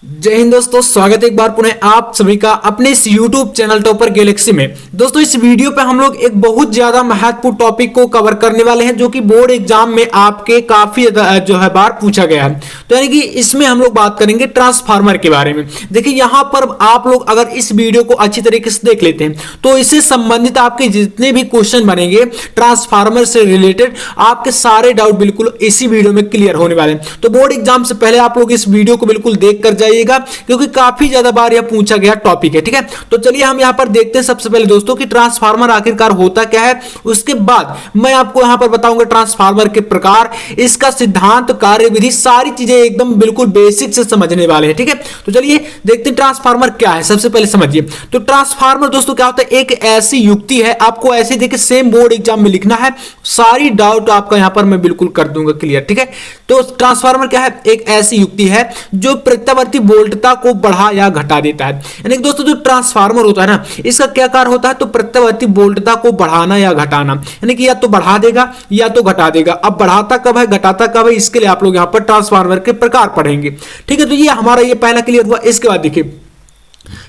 जय हिंद दोस्तों, स्वागत है एक बार पुनः आप सभी का अपने इस YouTube चैनल टॉपर गैलेक्सी में। दोस्तों इस वीडियो पे हम लोग एक बहुत ज्यादा महत्वपूर्ण टॉपिक को कवर करने वाले हैं जो कि बोर्ड एग्जाम में आपके काफी जो है बार पूछा गया है। तो यानी कि इसमें हम लोग बात करेंगे ट्रांसफार्मर के बारे में। देखिए यहाँ पर आप लोग अगर इस वीडियो को अच्छी तरीके से देख लेते हैं तो इससे संबंधित आपके जितने भी क्वेश्चन बनेंगे ट्रांसफार्मर से रिलेटेड, आपके सारे डाउट बिल्कुल इसी वीडियो में क्लियर होने वाले हैं। तो बोर्ड एग्जाम से पहले आप लोग इस वीडियो को बिल्कुल देख कर क्योंकि काफी ज्यादा बार यह पूछा गया टॉपिक है। ठीक है, तो चलिए हम यहां पर देखते हैं सबसे पहले दोस्तों कि ट्रांसफार्मर आखिरकार होता क्या है। उसके बाद मैं आपको यहां पर बताऊंगा ट्रांसफार्मर के प्रकार, इसका सिद्धांत, कार्यविधि, सारी चीजें एकदम बिल्कुल बेसिक से समझने वाले हैं। ठीक है, तो चलिए देखते हैं ट्रांसफार्मर क्या है। सबसे पहले समझिए तो ट्रांसफार्मर दोस्तों क्या होता है, एक ऐसी युक्ति है, आपको ऐसे देखिए सेम बोर्ड एग्जाम में लिखना है, सारी डाउट आपका यहां पर मैं बिल्कुल कर दूंगा क्लियर। ठीक है, तो ट्रांसफार्मर क्या है, एक ऐसी युक्ति है जो प्रत्यावर्ती वोल्टता को बढ़ा या घटा देता है। यानी दोस्तों जो ट्रांसफार्मर होता है ना, इसका क्या कार्य होता है, तो प्रत्यावर्ती वोल्टता को बढ़ाना या घटाना, यानी कि या तो बढ़ा देगा या तो घटा देगा। अब बढ़ाता कब है, घटाता कब है, इसके लिए आप लोग यहां पर ट्रांसफार्मर के प्रकार पढ़ेंगे। ठीक है, तो ये हमारा ये पहला क्लियर हुआ। इसके बाद देखिए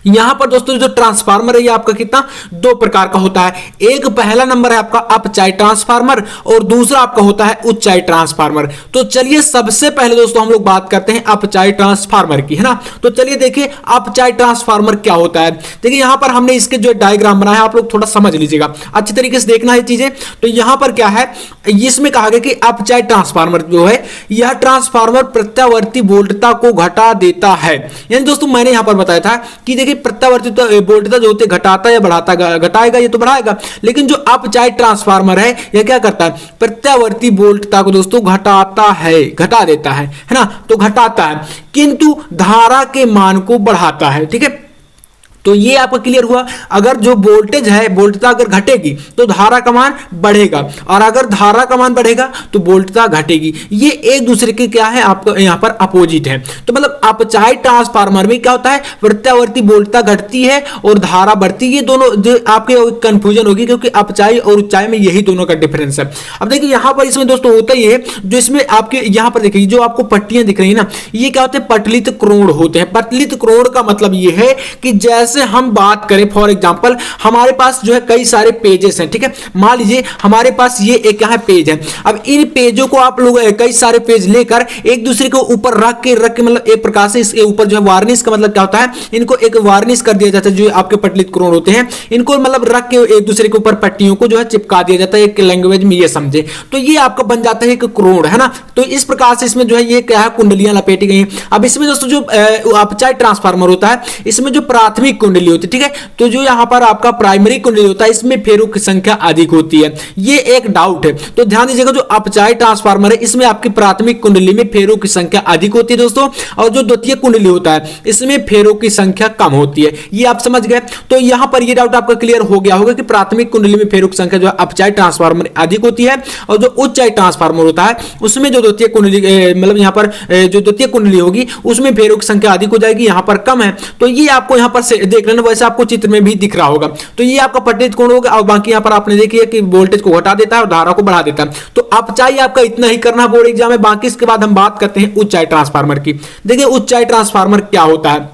यहां पर दोस्तों जो ट्रांसफार्मर है ये आपका कितना, दो प्रकार का होता है। एक पहला नंबर है आपका अपचाई ट्रांसफार्मर और दूसरा आपका होता है उच्चाई ट्रांसफार्मर। तो चलिए सबसे पहले दोस्तों हम लोग बात करते हैं अपचाई ट्रांसफार्मर की, है ना। तो चलिए देखिए अपचाई ट्रांसफार्मर क्या होता है। देखिए यहां पर हमने इसके जो डायग्राम बनाया है, आप लोग थोड़ा समझ लीजिएगा, अच्छी तरीके से देखना है चीजें। तो यहां पर क्या है, इसमें कहा गया कि अपचाई ट्रांसफार्मर जो है यह ट्रांसफार्मर प्रत्यावर्ती वोल्टता को घटा देता है। यानी दोस्तों मैंने यहां पर बताया था कि देखिए प्रत्यावर्ती वोल्टता जो होते घटाता या बढ़ाता, घटाएगा ये तो बढ़ाएगा, लेकिन जो अपचाई ट्रांसफार्मर है यह क्या करता है, प्रत्यावर्ती वोल्टता को दोस्तों घटाता है, घटा देता है ना। तो घटाता है किंतु धारा के मान को बढ़ाता है। ठीक है, तो ये आपका क्लियर हुआ। अगर जो वोल्टेज है, वोल्टता अगर घटेगी तो धारा का मान बढ़ेगा, और अगर धारा का मान बढ़ेगा तो वोल्टता घटेगी। ये एक दूसरे के क्या है, आपको यहां पर अपोजिट है। तो मतलब अपचाई ट्रांसफार्मर में क्या होता है, प्रत्यावर्ती वोल्टता घटती है और धारा बढ़ती है। ये दोनों जो आपके कंफ्यूजन होगी क्योंकि अपचाई और उच्चाई में यही दोनों का डिफरेंस है। अब देखिए यहां पर इसमें दोस्तों होता ही है, जो इसमें आपके यहां पर देखिए जो आपको पट्टियां दिख रही है ना, ये क्या होते हैं, पटलित कोण होते हैं। पटलित कोण का मतलब ये है कि जैसे हम बात करें फॉर एग्जांपल, हमारे पास जो है कई सारे पेजेस हैं। ठीक है, मान लीजिए हमारे पास ये एक यहाँ पेज है। अब इन पेजों को आप लोग कई सारे पेज लेकर एक दूसरे के ऊपर रख के मतलब एक प्रकार से इसके ऊपर जो है वार्निश का मतलब क्या होता है, इनको एक वार्निश कर दिया जाता है। जो आपके पटलित कोण होते हैं इनको मतलब रख के एक दूसरे के ऊपर पट्टियों को जो है चिपका दिया जाता है, एक लैंग्वेज में ये समझे तो ये आपका बन जाता है एक कोण, है ना। तो इस प्रकार से इसमें जो है ये क्या है, कुंडलियां लपेटी गई हैं। अब इसमें दोस्तों जो अपचाई ट्रांसफार्मर होता है इसमें जो प्राथमिक कुंडली होती है, ठीक है, तो जो यहां पर आपका प्राइमरी कुंडली होता है इसमें फेरों की संख्या अधिक होती है। ये एक डाउट है, तो ध्यान दीजिएगा जो अपचाई ट्रांसफार्मर है इसमें आपकी प्राथमिक कुंडली में फेरों की संख्या अधिक होती है दोस्तों, और जो द्वितीय कुंडली होता है इसमें फेरों की संख्या कम होती है। ये आप समझ गए। तो यहां पर ये डाउट आपका क्लियर हो गया होगा कि प्राथमिक कुंडली में फेरों की संख्या जो है अपचाई ट्रांसफार्मर अधिक होती है, और जो उच्चाई ट्रांसफार्मर होता है उसमें जो द्वितीय कुंडली मतलब यहां पर जो द्वितीय कुंडली होगी उसमें फेरों की संख्या अधिक हो जाएगी, यहां पर कम है। तो ये आपको यहां पर देख लेना, वैसे आपको चित्र में भी दिख रहा होगा। तो ये आपका पटलित कोण होगा, और बाकी यहां पर आपने देखिए कि वोल्टेज को घटा देता है और धारा को बढ़ा देता है। तो अपचाई आपका इतना ही करना बोर्ड एग्जाम में। बाकी इसके बाद हम बात करते हैं उच्चाई ट्रांसफार्मर की। देखिए उच्चाई ट्रांसफार्मर क्या होता है,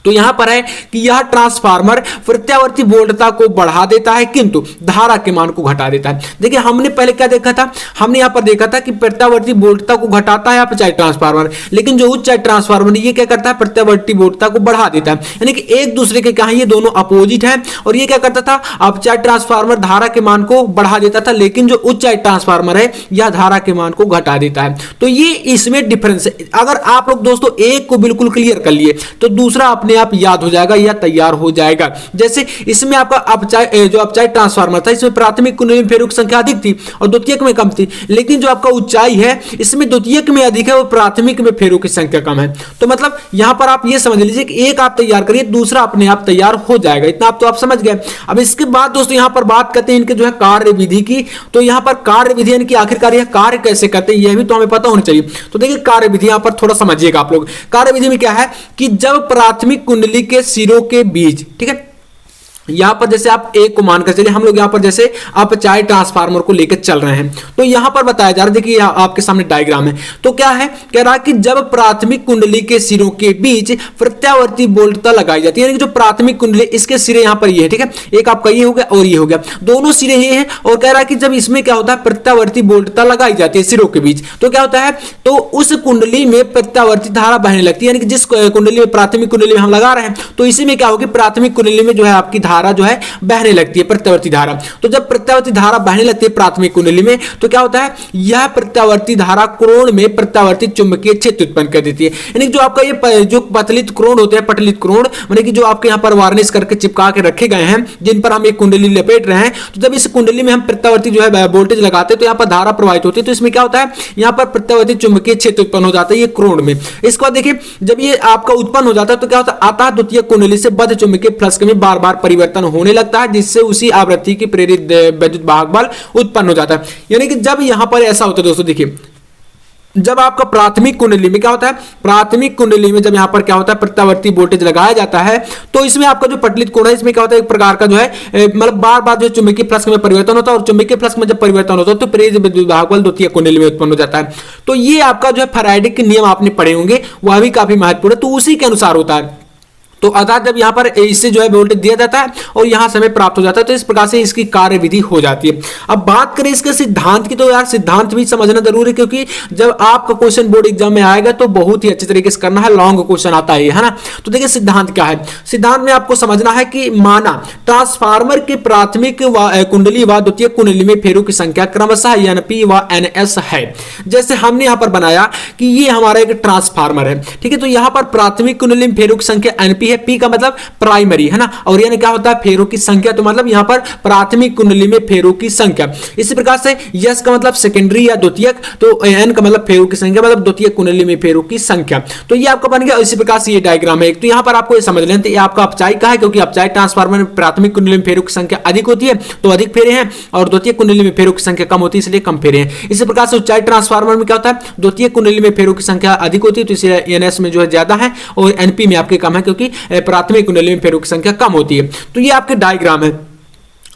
तो यहां पर है कि यह ट्रांसफार्मर प्रत्यावर्ती वोल्टता को बढ़ा देता है किंतु धारा के मान को घटा देता है। देखिए हमने पहले क्या देखा था, हमने यहां पर देखा था कि प्रत्यावर्ती वोल्टता को घटाता है अपचाई ट्रांसफार्मर, लेकिन जो उच्चाई ट्रांसफार्मर ये क्या करता है, प्रत्यावर्ती वोल्टता को बढ़ा देता है। यानी कि एक दूसरे के क्या है, ये दोनों अपोजिट है। और ये क्या करता था, अपचाई ट्रांसफार्मर धारा के मान को बढ़ा देता था, लेकिन जो उच्चाई ट्रांसफार्मर है यह धारा के मान को घटा देता है। तो ये इसमें डिफरेंस है। अगर आप लोग दोस्तों एक को बिल्कुल क्लियर कर लिए तो दूसरा अपने आप याद हो जाएगा या तैयार हो जाएगा। जैसे इसमें आपका अपचाई जो अपचाई ट्रांसफार्मर था इसमें प्राथमिक कुंडली में फेरों की संख्या अधिक थी और द्वितीयक में कम थी, लेकिन जो आपका उच्चाई है इसमें द्वितीयक में अधिक है और प्राथमिक में फेरों की संख्या कम है। तो मतलब यहां पर आप ये समझ लीजिए कि एक आप तैयार करिए, दूसरा अपने आप तैयार हो जाएगा। इतना आप तो आप समझ गए। अब इसके बाद दोस्तों यहां पर बात करते हैं इनके जो है कार्य विधि की। तो यहां पर कार्य विधि यानी कि आखिरकार यह कार्य कैसे करते हैं यह भी तो हमें पता होना चाहिए। तो देखिए कार्य विधि यहां पर थोड़ा समझिएगा आप लोग। कार्य विधि में क्या है कि जब प्राथमिक कुंडली के सिरों के बीच, ठीक है, यहाँ पर जैसे आप एक को मानकर चलिए, हम लोग यहाँ पर जैसे अपचाई ट्रांसफार्मर को लेकर चल रहे हैं, तो यहाँ पर बताया जा रहा है, देखिए आपके सामने डायग्राम है। तो क्या है, कह रहा है कि जब प्राथमिक कुंडली के सिरों के बीच प्रत्यावर्ती बोल्टता लगाई जाती है, यानी कि जो प्राथमिक कुंडली इसके सिरे यहाँ पर ये है, ठीक है, एक आपका ये हो गया और ये हो गया, दोनों सिरे ये हैं। और कह रहा है कि जब इसमें क्या होता है, प्रत्यावर्ती बोल्टता लगाई जाती है सिरों के बीच, तो क्या होता है, तो उस कुंडली में प्रत्यावर्ती धारा बहने लगती है, यानी कि जिस कुंडली में प्राथमिक कुंडली में हम लगा रहे हैं, तो इसी में क्या होगी, प्राथमिक कुंडली में जो है आपकी धारा जो है बहने लगती है, प्रत्यावर्ती धारा। तो जब प्रत्यावर्ती धारा बहने लगती है प्राथमिक कुंडली में, तो क्या होता है, यह प्रत्यावर्ती धारा कोण में प्रत्यावर्ती चुंबकीय क्षेत्र उत्पन्न कर देती है। यानी जो आपका ये जो पतलित कोण होते हैं, पटलित कोण माने कि जो आपके यहाँ पर वार्निश करके चिपका के रखे गए हैं, जिन पर हम एक कुंडली लपेट रहे हैं, तो जब इस कुंडली में हम प्रत्यावर्ती जो है वोल्टेज लगाते हैं, तो यहाँ पर धारा प्रवाहित होती है, तो इसमें क्या होता है, यहाँ पर प्रत्यावर्ती चुंबकीय क्षेत्र उत्पन्न हो जाता है ये कोण में। इसके बाद देखिए, जब ये आपका उत्पन्न हो जाता है, तो क्या होता है, आता द्वितीय कुंडली से बद्ध चुंबकीय फ्लक्स में बार बार परिवर्तन होने लगता है, जिससे उसी आवृत्ति की प्रेरित विद्युत वाहक बल उत्पन्न हो जाता है। यानी कि जब यहां पर ऐसा होता है दोस्तों, देखिए जब आपका प्राथमिक कुंडली में क्या होता है, प्राथमिक कुंडली में जब यहां पर क्या होता है, प्रत्यावर्ती वोल्टेज लगाया जाता है, तो इसमें आपका जो पटलित कोण है, इसमें क्या होता है, एक प्रकार का जो है मतलब बार बार जो चुंबकीय फ्लक्स में परिवर्तन होता है, और चुंबकीय फ्लक्स में जब परिवर्तन होता है, तो प्रेरित विद्युत वाहक बल द्वितीय कुंडली में उत्पन्न हो जाता है। तो ये आपका जो है फैराडे के नियम आपने पढ़े होंगे, वह भी काफी महत्वपूर्ण है, तो उसी के अनुसार होता है। तो अर्थात जब यहाँ पर इससे जो है वोल्टेज दिया जाता है और यहाँ समय प्राप्त हो जाता है, तो इस प्रकार से इसकी कार्यविधि हो जाती है। अब बात करें इसके सिद्धांत की, तो यार सिद्धांत भी समझना जरूरी है, क्योंकि जब आपका क्वेश्चन बोर्ड एग्जाम में आएगा तो बहुत ही अच्छे तरीके से करना है, लॉन्ग क्वेश्चन आता है ना। तो देखिए सिद्धांत क्या है, सिद्धांत में आपको समझना है कि माना ट्रांसफार्मर की प्राथमिक कुंडली व द्वितीय कुंडली में फेरों की संख्या क्रमशः एनपी व एनएस है। जैसे हमने यहाँ पर बनाया कि ये हमारा एक ट्रांसफार्मर है, ठीक है, तो यहाँ पर प्राथमिक कुंडली में फेरों की संख्या एनपी है, पी का मतलब प्राइमरी है ना, और यानी क्या होता है, फेरों की संख्या, तो मतलब यहां पर प्राथमिक कुंडली में फेरों की संख्या। इसी प्रकार से यस का मतलब सेकेंडरी या द्वितीयक, तो एन का मतलब फेरों की संख्या, मतलब द्वितीय कुंडली में फेरों की संख्या। तो ये आपका बन गया। इसी प्रकार से ये डायग्राम है एक, तो यहां पर आपको ये समझ लें, तो ये आपका अपचाई का है, क्योंकि अपचाई ट्रांसफार्मर में प्राथमिक कुंडली में फेरों की संख्या अधिक होती है, तो अधिक फेरे हैं, और द्वितीय कुंडली में फेरों की संख्या कम होती है, इसलिए कम फेरे हैं। इसी प्रकार से उच्चाई ट्रांसफार्मर में क्या होता है, द्वितीय कुंडली में फेरों की संख्या अधिक होती है, तो इसलिए एनएस में जो है ज्यादा है, और एनपी में आपके कम है, क्योंकि प्राथमिक कुंडली में फेरों की संख्या कम होती है। तो ये आपके डायग्राम है।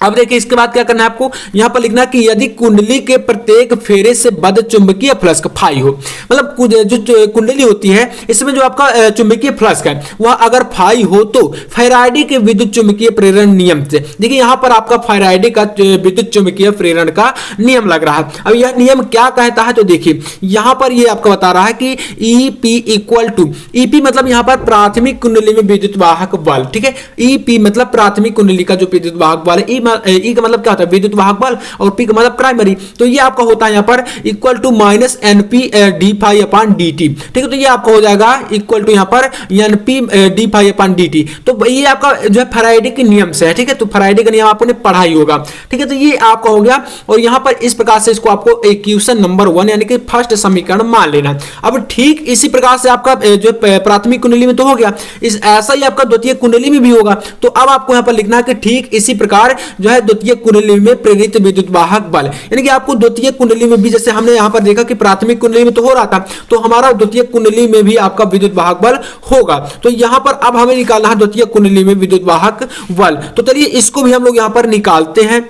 अब देखिए इसके बाद क्या करना है आपको, यहां पर लिखना कि यदि कुंडली के प्रत्येक फेरे से बद्ध चुंबकीय फ्लक्स फाई हो, मतलब जो कुंडली होती है इसमें जो आपका चुंबकीय फ्लक्स है वह अगर फाई हो, तो फैराडे के विद्युत चुंबकीय प्रेरण नियम से, देखिए यहां पर आपका फैराडे का विद्युत चुंबकीय प्रेरण का नियम लग रहा है। अब यह नियम क्या कहता है, तो देखिए यहां पर यह आपको बता रहा है कि ईपी इक्वल टू, ईपी मतलब यहां पर प्राथमिक कुंडली में विद्युत वाहक बल, ठीक है, ईपी मतलब प्राथमिक कुंडली का जो विद्युत वाहक बल है, ई का मतलब क्या होता है, विद्युत वाहक बल, और पी का मतलब प्राइमरी, तो ये आपका होता है यहाँ पर equal to minus N P D phi upon D T, ठीक है, तो ये आपका हो जाएगा इक्वल टू यहाँ पर N P D phi upon D T. तो ये आपका जो है फैराडे के नियम से है, ठीक है, तो फैराडे का नियम आपने पढ़ा ही होगा, ठीक है, तो ये आपका हो गया। और यहाँ पर इस प्रकार से इसको आपको इक्वेशन नंबर 1 यानी कि फर्स्ट समीकरण मान लेना। अब ठीक इसी प्रकार से आपका जो प्राथमिक कुंडली में तो हो गया, इस ऐसा ही आपका द्वितीय कुंडली में भी होगा। तो अब आपको यहाँ पर लिखना है कि ठीक इसी प्रकार जो है द्वितीय कुंडली में प्रेरित विद्युत वाहक बल, यानी कि आपको द्वितीय कुंडली में भी, जैसे हमने यहां पर देखा कि प्राथमिक कुंडली में तो हो रहा था, तो हमारा द्वितीय कुंडली में भी आपका विद्युत वाहक बल होगा। तो यहां पर अब हमें निकालना है द्वितीय कुंडली में विद्युत वाहक बल। तो चलिए इसको भी हम लोग यहां पर निकालते हैं।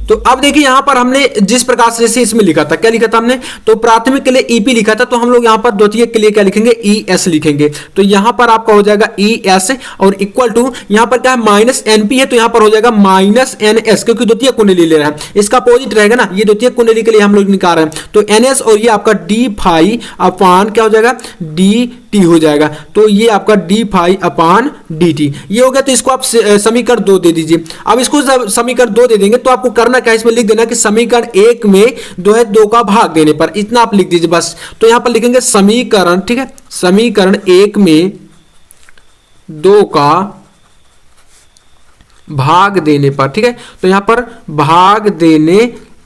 तो अब देखिए यहां पर हमने जिस प्रकार से इसमें लिखा था, क्या लिखा था हमने, तो प्राथमिक के लिए ईपी लिखा था, तो हम लोग यहां पर द्वितीय के लिए क्या लिखेंगे, ईएस लिखेंगे। तो यहां पर आपका हो जाएगा ईएस और इक्वल टू, यहां पर क्या है माइनस एनपी है, तो यहां पर हो जाएगा माइनस एनएस, क्योंकि द्वितीय कुंडली ले रहा है, इसका अपोजिट रहेगा ना, ये द्वितीय कुंडली के लिए हम लोग निकाल रहे हैं, तो एनएस और ये आपका डी फाई अपान क्या हो जाएगा, डी टी हो जाएगा। तो ये आपका डी फाई अपान डी टी ये हो गया। तो इसको आप समीकरण 2 दे दीजिए। अब इसको समीकरण 2 दे देंगे तो आपको करना क्या, इसमें लिख देना कि समीकरण 1 में जो है 2 का भाग देने पर, इतना आप लिख दीजिए बस। तो यहां पर लिखेंगे समीकरण, ठीक है, समीकरण 1 में 2 का भाग देने पर, ठीक है, तो यहां पर भाग देने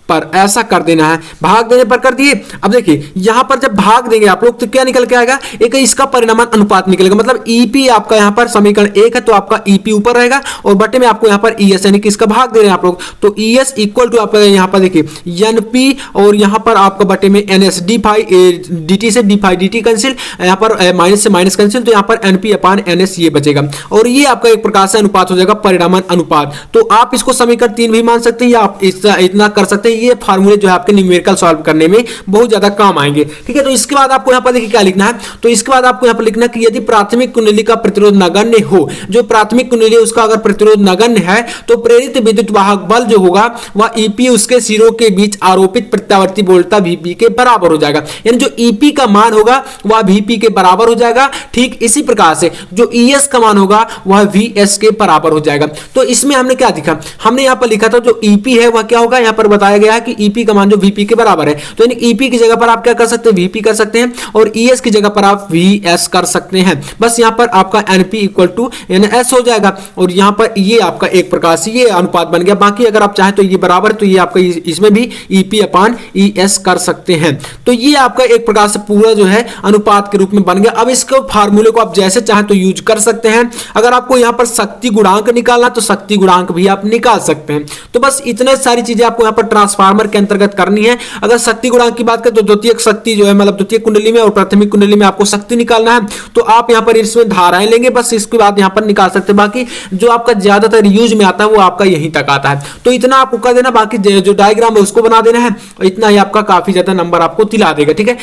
पर ऐसा कर देना है। भाग देने पर कर दिए। अब देखिए यहां पर जब भाग देंगे आप लोग तो क्या निकल के आएगा, एक इसका परिणाम अनुपात निकलेगा। मतलब ईपी आपका यहां पर समीकरण 1 है तो आपका ईपी ऊपर रहेगा और बटे में आपको यहां पर ईएस यानी कि इसका भाग दे रहे हैं आप लोग, तो ईएस इक्वल टू आपका यहां पर देखिए एनपी और यहां पर आपका बटे में एनएस डी से डी डी कैंसिल, यहां पर माइनस से माइनस कैंसिल, तो यहां पर एनपी अपान एनएस ये बचेगा और ये आपका एक प्रकार से अनुपात हो जाएगा, परिणाम अनुपात। तो आप इसको समीकरण 3 भी मान सकते हैं या आप इतना कर सकते हैं। ये फार्मूले जो है आपके न्यूमेरिकल सॉल्व करने में बहुत ज्यादा काम आएंगे। ठीक है, तो इसके बाद आपको यहां पर देखिए क्या लिखना है, तो इसके बाद आपको यहां पर लिखना है कि यदि प्राथमिक कुंडली का प्रतिरोध नगण्य हो, जो प्राथमिक कुंडली है उसका अगर प्रतिरोध नगण्य है तो प्रेरित विद्युत वाहक बल जो होगा वह ईपी उसके सिरों के बीच आरोपित प्रत्यावर्ती वोल्टता वीपी के बराबर हो जाएगा। यानी जो ईपी का मान होगा वह वीपी के बराबर हो जाएगा। ठीक इसी प्रकार से जो ईएस का मान होगा वह वीएस के बराबर हो जाएगा। तो इसमें हमने क्या दिखा, हमने यहां पर लिखा था जो ईपी है वह क्या होगा, यहां पर बताया गया है कि ईपी का मान जो वीपी के बराबर है, तो यानी ईपी की जगह पर आप क्या कर सकते हैं, वीपी कर सकते हैं और ईएस की जगह पर आप वीएस कर सकते हैं। बस यहां पर आपका एनपी इक्वल टू एनएस हो जाएगा और यहां पर ये आपका एक प्रकार से ये अनुपात बन गया। बाकी अगर आप चाहें तो ये बराबर, तो ये आपका इसमें भी ईपी अपान ईएस कर सकते हैं। तो ये आपका एक प्रकार से पूरा जो है अनुपात के रूप में बन गया। अब इसको फार्मूले को आप जैसे चाहें तो यूज कर सकते हैं। अगर आपको यहां पर शक्ति गुणांक निकालना तो शक्ति गुणांक भी आप निकाल सकते हैं। तो बस इतने सारी चीजें आपको यहां पर ट्रांसफार्मर के अंतर्गत करनी है। अगर शक्ति गुणांक की बात करें तो द्वितीयक शक्ति जो है मतलब द्वितीयक कुंडली में और प्राथमिक कुंडली में आपको शक्ति निकालना है, तो आप यहां पर इसमें धाराएं लेंगे, बस इसके बाद यहां पर निकाल सकते हैं। बाकी जो आपका ज्यादातर यूज में आता है वो आपका यहीं तक आता है, तो इतना आपको कर देना। बाकी जो डायग्राम है उसको बना देना है, इतना ही आपका काफी ज्यादा नंबर आपको दिला देगा। ठीक है।